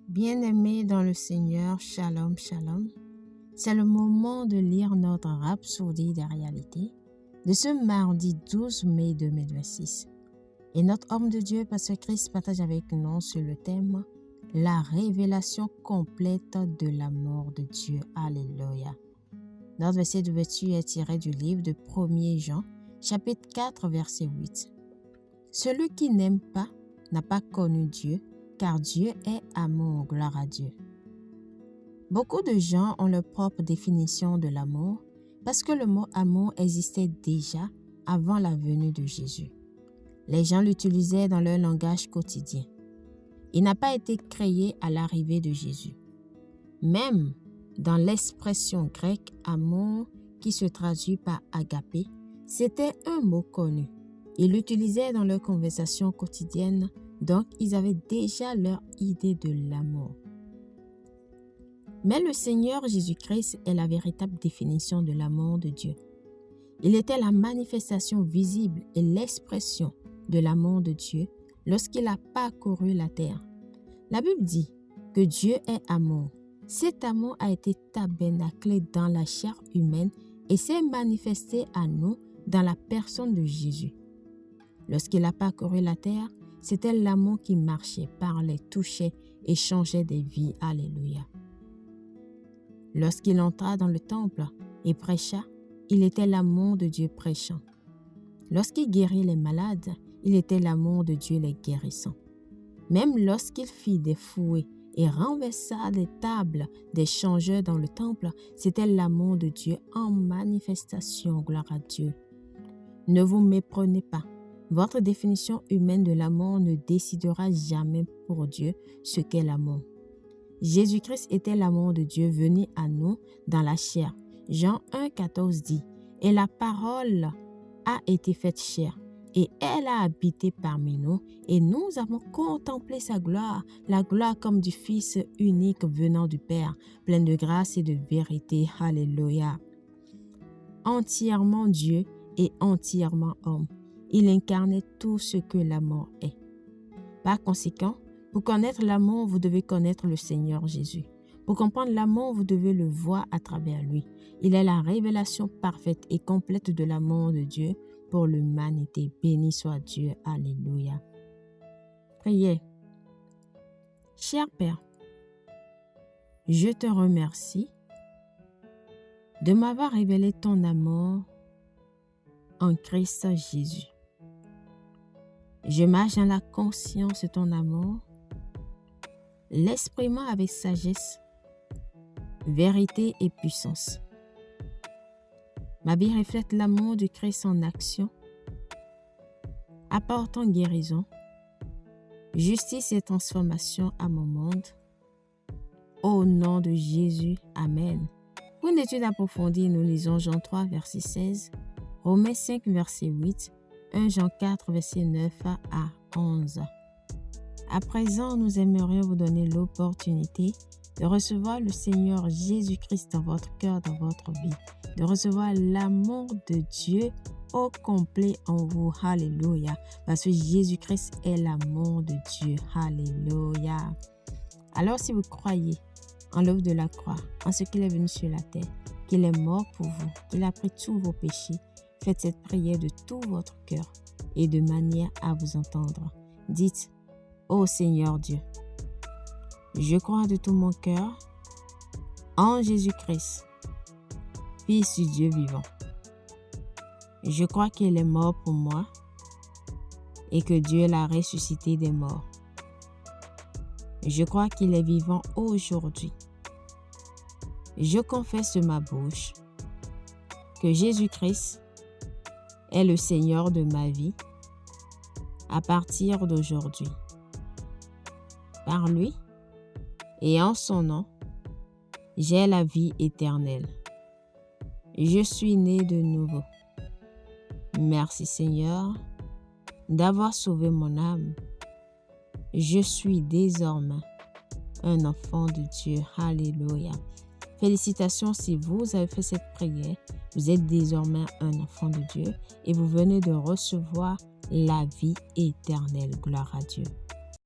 Bien-aimés dans le Seigneur, shalom, shalom. C'est le moment de lire notre rhapsodie des réalités de ce mardi 12 mai 2026. Et notre homme de Dieu, Pasteur Christ, partage avec nous sur le thème « La révélation complète de l'amour de Dieu ». Alléluia. Notre verset d'ouverture est tiré du livre de 1 Jean, chapitre 4, verset 8. « Celui qui n'aime pas n'a pas connu Dieu, car Dieu est amour, gloire à Dieu. » Beaucoup de gens ont leur propre définition de l'amour parce que le mot amour existait déjà avant la venue de Jésus. Les gens l'utilisaient dans leur langage quotidien. Il n'a pas été créé à l'arrivée de Jésus. Même dans l'expression grecque amour qui se traduit par agapé, c'était un mot connu. Ils l'utilisaient dans leur conversation quotidienne, donc ils avaient déjà leur idée de l'amour. Mais le Seigneur Jésus-Christ est la véritable définition de l'amour de Dieu. Il était la manifestation visible et l'expression de l'amour de Dieu lorsqu'il a parcouru la terre. La Bible dit que Dieu est amour. Cet amour a été tabernaclé dans la chair humaine et s'est manifesté à nous dans la personne de Jésus. Lorsqu'il a parcouru la terre, c'était l'amour qui marchait, parlait, touchait et changeait des vies. Alléluia. Lorsqu'il entra dans le temple et prêcha, il était l'amour de Dieu prêchant. Lorsqu'il guérit les malades, il était l'amour de Dieu les guérissant. Même lorsqu'il fit des fouets et renversa les tables des changeurs dans le temple, c'était l'amour de Dieu en manifestation. Gloire à Dieu. Ne vous méprenez pas. Votre définition humaine de l'amour ne décidera jamais pour Dieu ce qu'est l'amour. Jésus-Christ était l'amour de Dieu venu à nous dans la chair. Jean 1,14 dit « Et la parole a été faite chair, et elle a habité parmi nous, et nous avons contemplé sa gloire, la gloire comme du Fils unique venant du Père, plein de grâce et de vérité. » Alléluia. Entièrement Dieu et entièrement homme. Il incarnait tout ce que l'amour est. Par conséquent, pour connaître l'amour, vous devez connaître le Seigneur Jésus. Pour comprendre l'amour, vous devez le voir à travers lui. Il est la révélation parfaite et complète de l'amour de Dieu pour l'humanité. Béni soit Dieu. Alléluia. Priez. Cher Père, je te remercie de m'avoir révélé ton amour en Christ Jésus. Je marche dans la conscience de ton amour, l'exprimant avec sagesse, vérité et puissance. Ma vie reflète l'amour de Christ en action, apportant guérison, justice et transformation à mon monde. Au nom de Jésus, Amen. Pour une étude approfondie, nous lisons Jean 3, verset 16, Romains 5, verset 8, 1 Jean 4, verset 9 à 11. À présent, nous aimerions vous donner l'opportunité de recevoir le Seigneur Jésus-Christ dans votre cœur, dans votre vie, de recevoir l'amour de Dieu au complet en vous. Alléluia. Parce que Jésus-Christ est l'amour de Dieu. Alléluia. Alors, si vous croyez en l'œuvre de la croix, en ce qu'il est venu sur la terre, qu'il est mort pour vous, qu'il a pris tous vos péchés, faites cette prière de tout votre cœur et de manière à vous entendre. Dites, ô Seigneur Dieu, je crois de tout mon cœur en Jésus-Christ, Fils du Dieu vivant. Je crois qu'il est mort pour moi et que Dieu l'a ressuscité des morts. Je crois qu'il est vivant aujourd'hui. Je confesse de ma bouche que Jésus-Christ est le Seigneur de ma vie à partir d'aujourd'hui. Par lui et en son nom, j'ai la vie éternelle. Je suis né de nouveau. Merci Seigneur d'avoir sauvé mon âme. Je suis désormais un enfant de Dieu. Alléluia. Félicitations si vous avez fait cette prière. Vous êtes désormais un enfant de Dieu et vous venez de recevoir la vie éternelle. Gloire à Dieu.